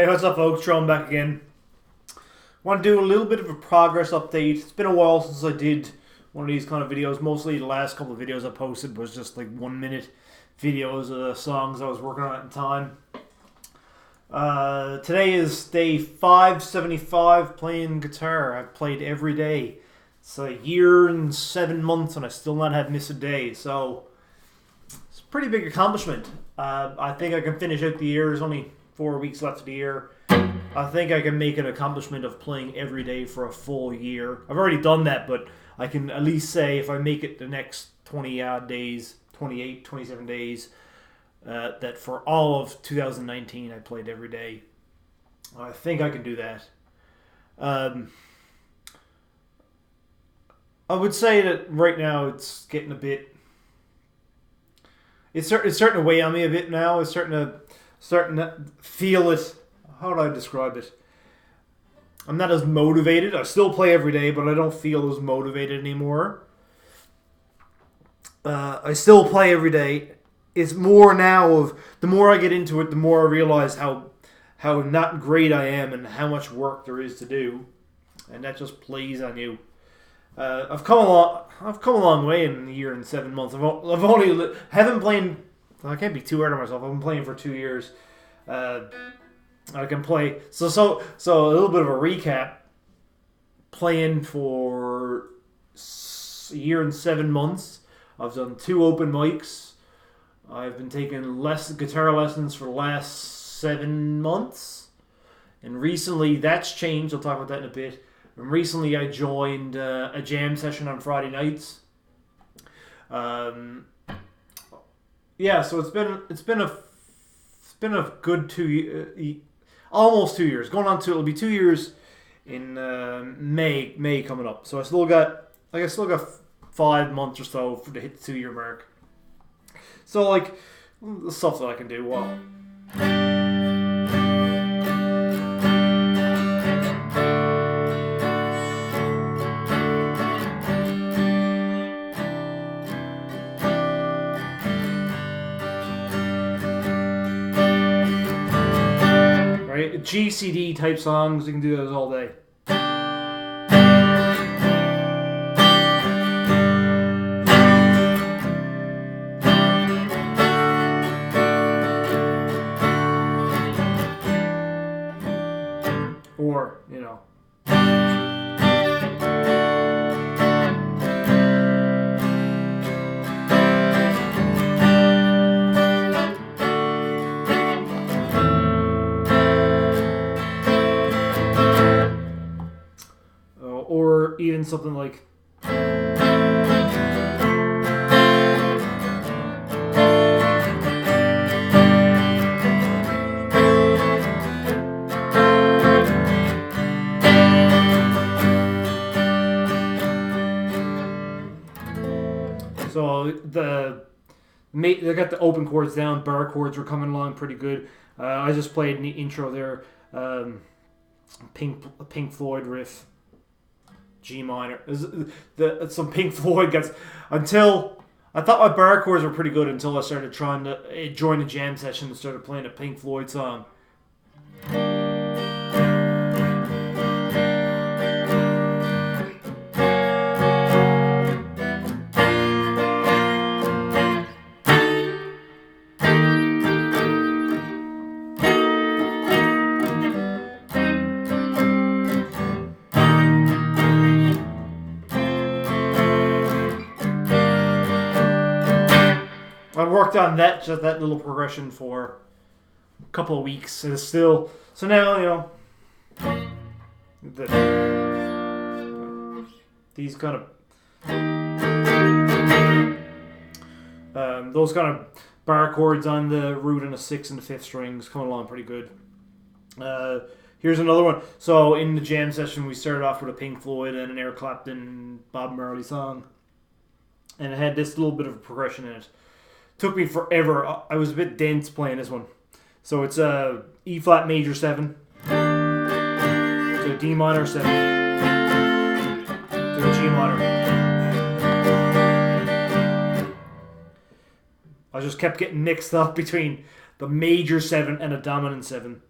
Hey, what's up, folks? Tron back again. Want to do a little bit of a progress update. It's been a while since I did one of these kind of videos. Mostly the last couple of videos I posted was just like 1 minute videos of songs I was working on at the time. Today is day 575 playing guitar. I've played every day. It's a year and 7 months and I still not have missed a day. So it's a pretty big accomplishment. I think I can finish out the year. There's only 4 weeks left of the year. I think I can make an accomplishment of playing every day for a full year. I've already done that, but I can at least say if I make it the next 20 odd days, 28, 27 days, that for all of 2019 I played every day. I think I can do that. I would say that right now it's getting a bit... It's starting to weigh on me a bit now. It's starting to feel it. How do I describe it? I'm not as motivated. I still play every day, but I don't feel as motivated anymore. I still play every day. It's more now of the more I get into it, the more I realize how not great I am and how much work there is to do, and that just plays on you. I've come a long way in a year and 7 months. Haven't played. I can't be too hard on myself. I've been playing for 2 years. I can play. So a little bit of a recap. Playing for a year and 7 months. I've done 2 open mics. I've been taking guitar lessons for the last 7 months. And recently that's changed. I'll talk about that in a bit. And recently I joined a jam session on Friday nights. Yeah, so it's been a good almost 2 years. Going on to it'll be 2 years in May coming up. So I still got 5 months or so to hit the 2 year mark. So like the stuff that I can do. Well, GCD type songs, you can do those all day. Or, you know. Or even something like so they got the open chords down, bar chords were coming along pretty good. I just played in the intro there, Pink Floyd riff. G minor. Some Pink Floyd gets until I thought my bar chords were pretty good until I started trying to join a jam session and started playing a Pink Floyd song. I worked on that little progression for a couple of weeks, and it's still so now these kind of those kind of bar chords on the root and the 6th and the 5th strings coming along pretty good. Here's another one. So in the jam session, we started off with a Pink Floyd and an Eric Clapton, Bob Marley song, and it had this little bit of a progression in it. Took me forever. I was a bit dense playing this one. So it's a E flat major 7 to a D minor 7 to a G minor. I just kept getting mixed up between the major 7 and a dominant 7.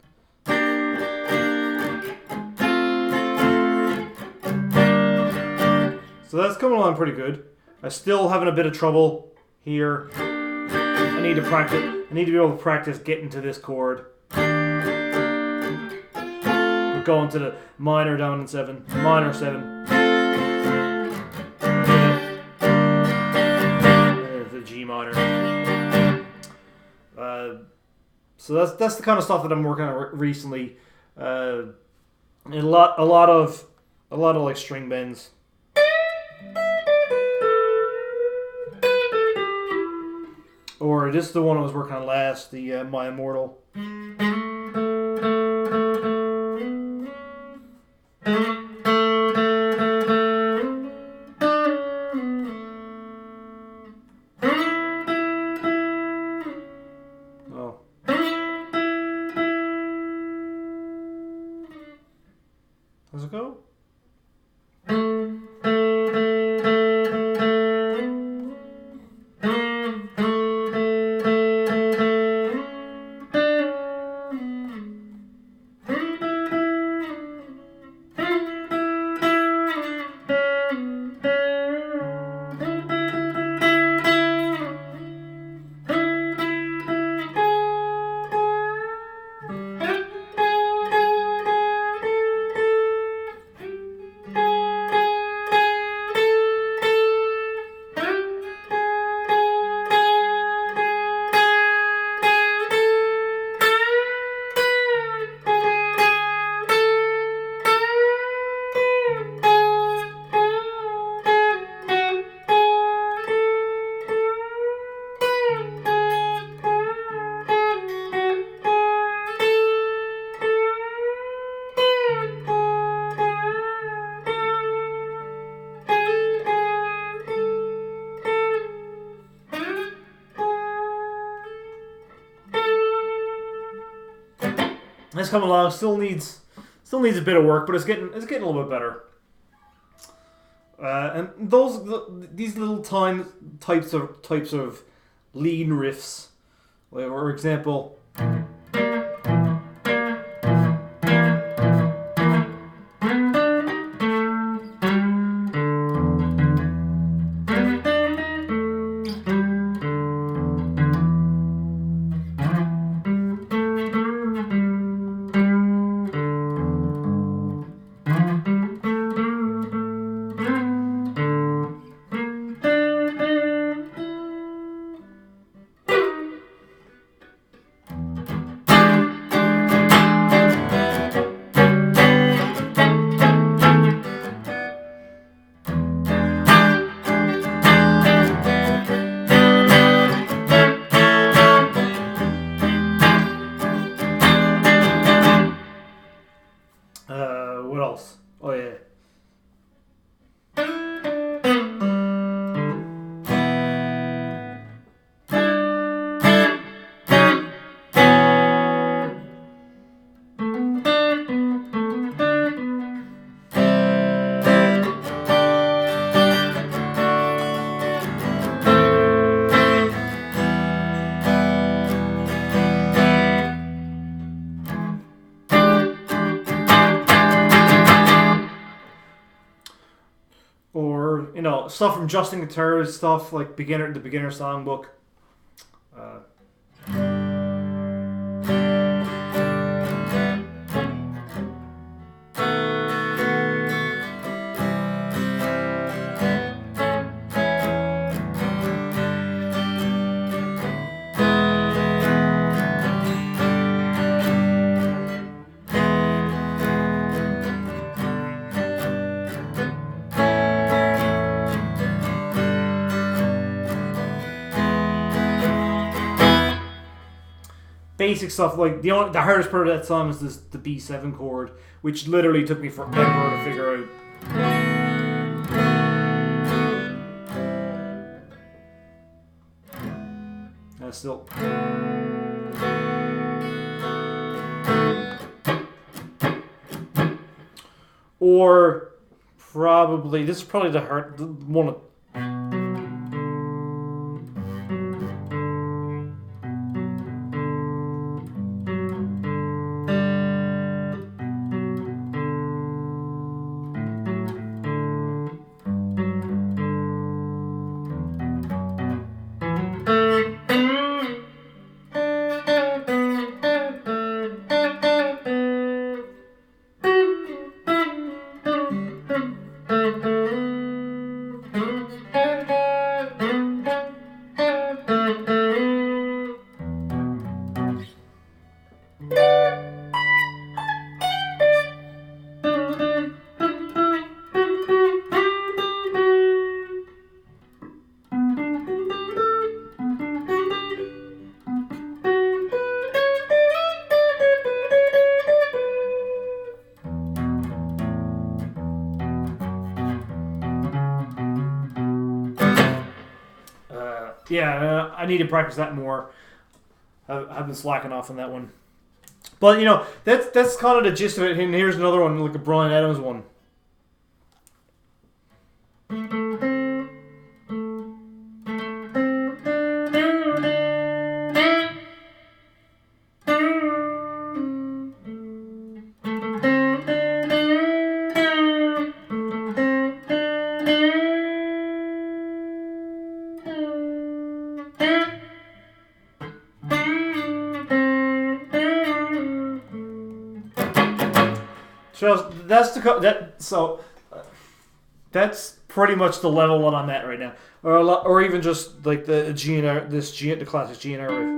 So that's coming along pretty good. I'm still having a bit of trouble here. I need to practice. I need to be able to practice getting to this chord. We're going to the minor down in 7, minor 7. There's the G minor. So that's the kind of stuff that I'm working on recently. And a lot of like string bends. Or this is the one I was working on last, the My Immortal. Oh. Does it go? It's coming along. Still needs a bit of work, but it's getting a little bit better. And these little types of lean riffs, like, for example. What else? Oh yeah. Or, you know, stuff from Justin Guitars, stuff like the beginner songbook. Basic stuff, like the hardest part of that song is the B7 chord, which literally took me forever to figure out. Still. Or probably this is probably the one of. Yeah, I need to practice that more. I've been slacking off on that one. But, you know, that's kind of the gist of it. And here's another one, like a Bryan Adams one. So that's pretty much the level that I'm at right now, or even just like the GNR, the classic GNR riff.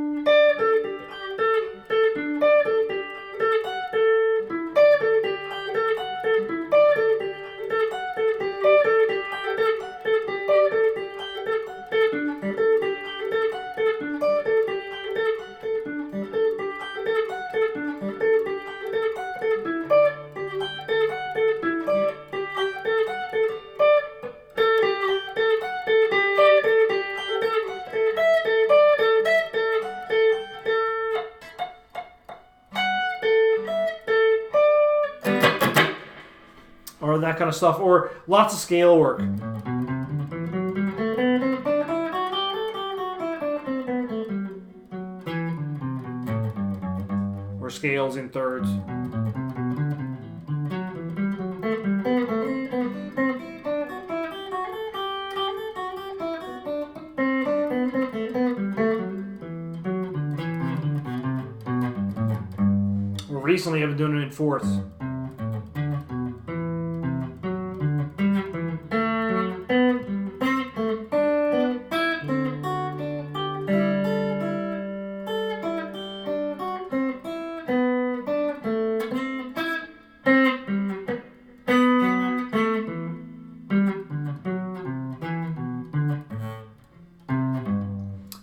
Or that kind of stuff, or lots of scale work. Or scales in thirds. Well, recently I've been doing it in fourths.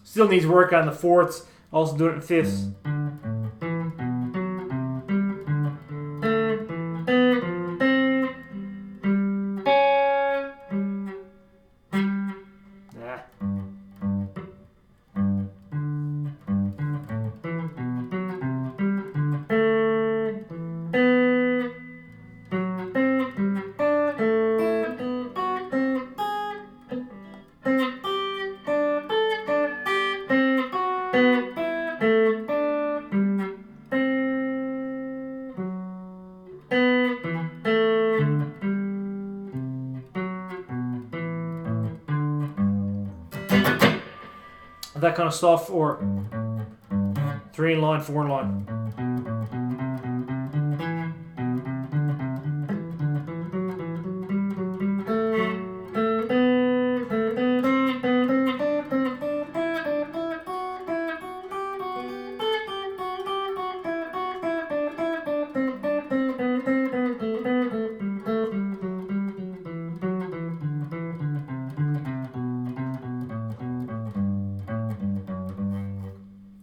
Still needs work on the fourths. Also doing it in fifths. That kind of stuff, or 3 in line, 4 in line.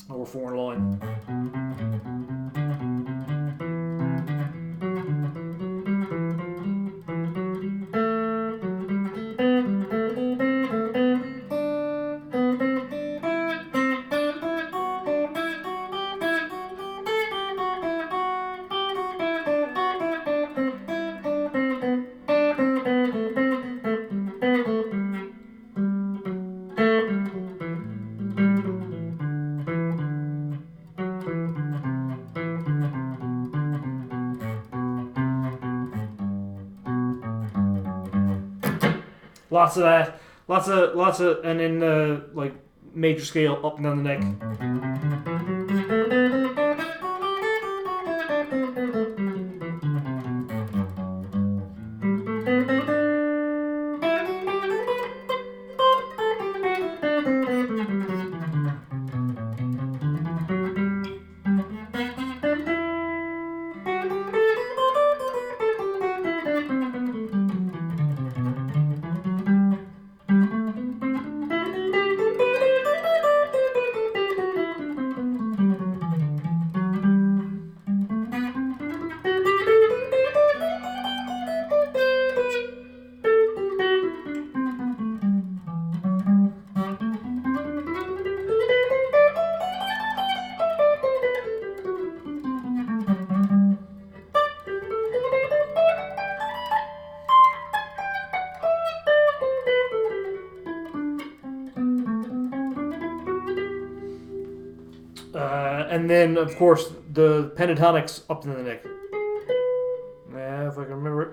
Or 4 in line. Lots of that, lots of, and then like major scale up and down the neck. And then, of course, the pentatonics up to the neck. Yeah, if I can remember it.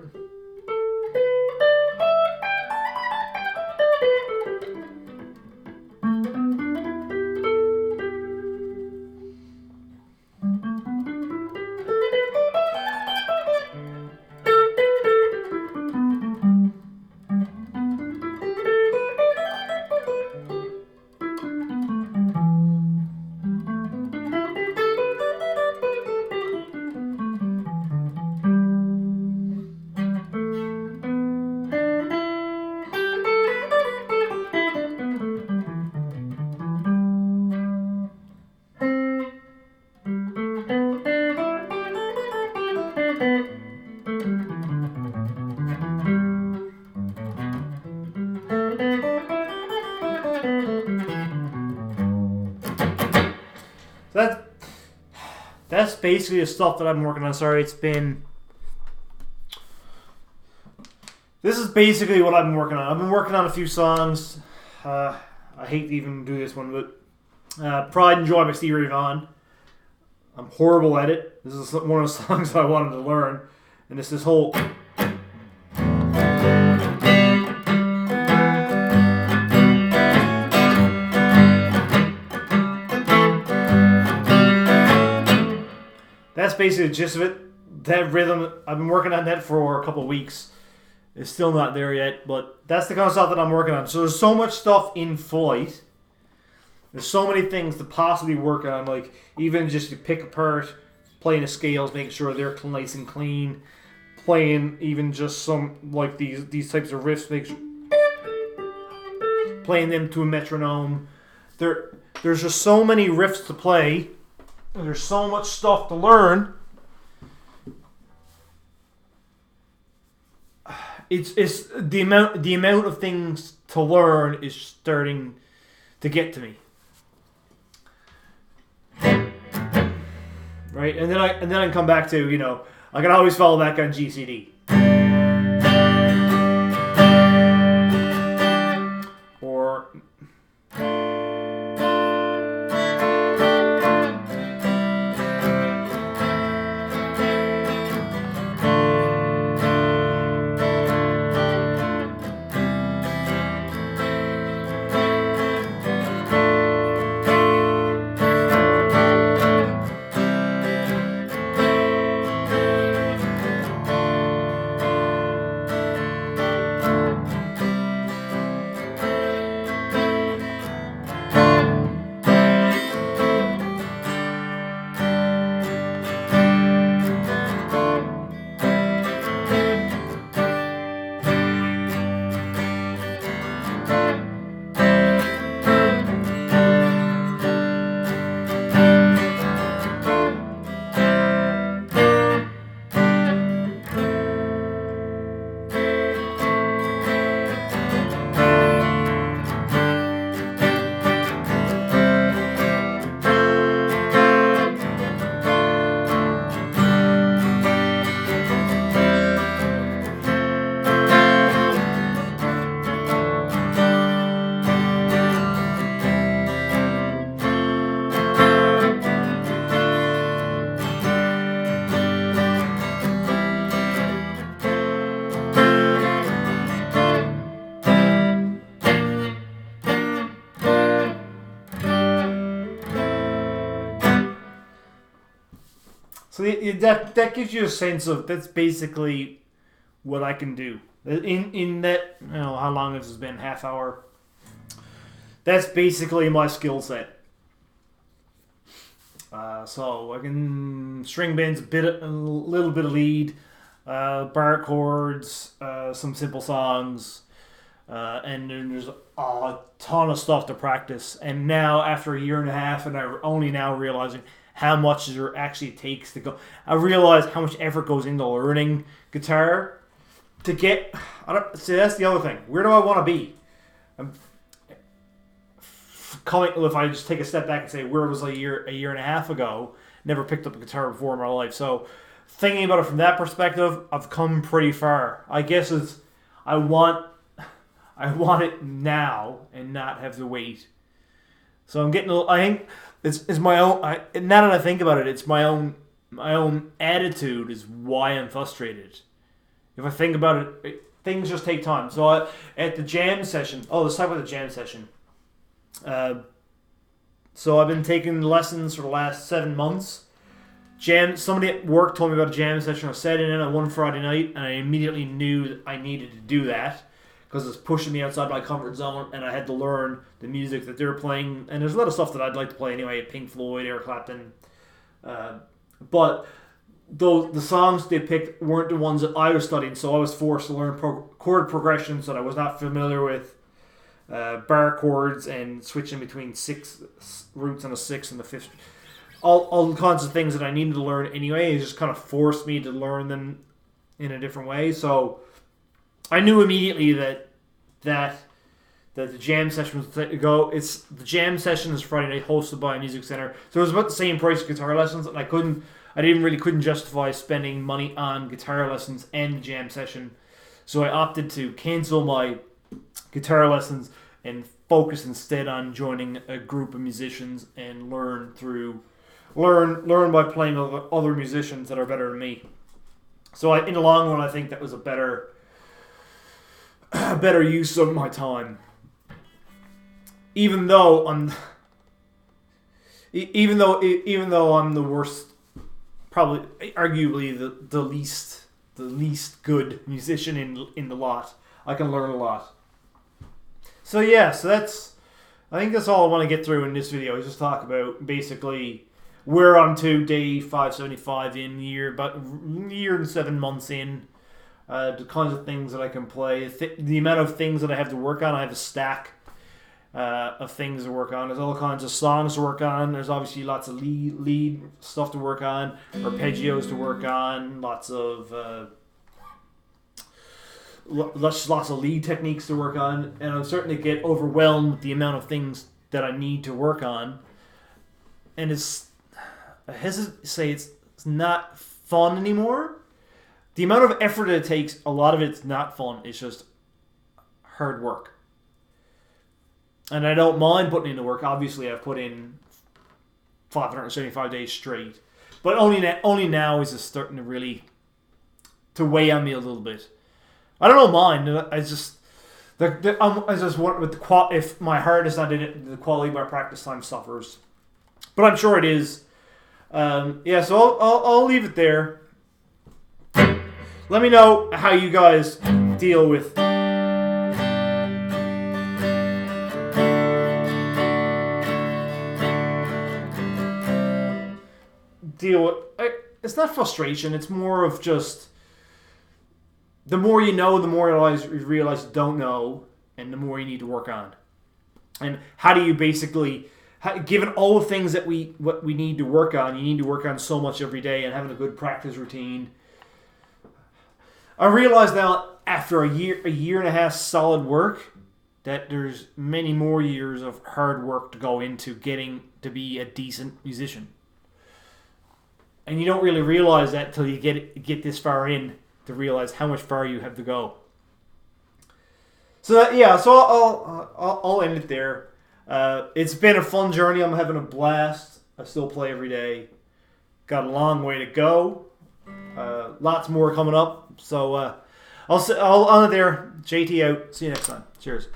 That's basically the stuff that I'm working on. Sorry, it's been... This is basically what I've been working on. I've been working on a few songs. I hate to even do this one, but Pride and Joy by Stevie Ray Vaughan. I'm horrible at it. This is one of the songs I wanted to learn. And it's this whole... That's basically the gist of it. That rhythm, I've been working on that for a couple of weeks. It's still not there yet, but that's the kind of stuff that I'm working on. So there's so much stuff in flight. There's so many things to possibly work on, like even just to pick apart, playing the scales, making sure they're nice and clean, playing even just some, like these types of riffs, playing them to a metronome. There's just so many riffs to play. There's so much stuff to learn. It's the amount of things to learn is starting to get to me. Right? And then I come back to, I can always follow back on GCD. Or so that gives you a sense of that's basically what I can do. In that, how long has this been? Half hour. That's basically my skill set. So I can string bends a little bit of lead, bar chords, some simple songs, and then there's a ton of stuff to practice. And now, after a year and a half, and I'm only now realizing how much there actually takes to go. I realize how much effort goes into learning guitar to get. See, that's the other thing. Where do I want to be? If I just take a step back and say, where was I a year and a half ago? Never picked up a guitar before in my life. So, thinking about it from that perspective, I've come pretty far. I guess I want it now and not have to wait. So I'm getting. I think It's my own. Now that I think about it, it's my own attitude is why I'm frustrated. If I think about it, things just take time. So at the jam session, let's talk about the jam session. So I've been taking lessons for the last 7 months. Somebody at work told me about a jam session. I sat in it on one Friday night, and I immediately knew that I needed to do that because it's pushing me outside my comfort zone, and I had to learn the music that they're playing. And there's a lot of stuff that I'd like to play anyway, Pink Floyd, Eric Clapton. But the songs they picked weren't the ones that I was studying, so I was forced to learn chord progressions that I was not familiar with, bar chords, and switching between 6 roots on the 6th and the 5th. All kinds of things that I needed to learn anyway. It just kind of forced me to learn them in a different way. So I knew immediately that the jam session was to go. The jam session is Friday night, hosted by a music center. So it was about the same price of guitar lessons, and I couldn't justify spending money on guitar lessons and the jam session. So I opted to cancel my guitar lessons and focus instead on joining a group of musicians and learn by playing with other musicians that are better than me. So in the long run, I think that was a better use of my time. Even though I'm the worst, probably arguably the least good musician in the lot, I can learn a lot. So I think that's all I want to get through in this video. Is just talk about basically where I'm to day 575 about a year and 7 months in. The kinds of things that I can play, the amount of things that I have to work on. I have a stack of things to work on. There's all kinds of songs to work on. There's obviously lots of lead stuff to work on, arpeggios to work on, lots of lead techniques to work on, and I'm starting to get overwhelmed with the amount of things that I need to work on. And I hesitate to say it's not fun anymore. The amount of effort it takes, a lot of it's not fun. It's just hard work. And I don't mind putting in the work. Obviously, I've put in 575 days straight. But only now is it starting to really to weigh on me a little bit. I don't mind. I just want with if my heart is not in it, the quality of my practice time suffers. But I'm sure it is. So I'll leave it there. Let me know how you guys deal with it's not frustration, it's more of just the more you know, the more you realize you don't know, and the more you need to work on. And how do you basically, given all the things that we need to work on, you need to work on so much every day, and having a good practice routine. I realize now, after a year and a half solid work, that there's many more years of hard work to go into getting to be a decent musician. And you don't really realize that until you get this far in to realize how much far you have to go. So I'll end it there. It's been a fun journey. I'm having a blast. I still play every day. Got a long way to go. Lots more coming up. So I'll end it there. JT out. See you next time. Cheers.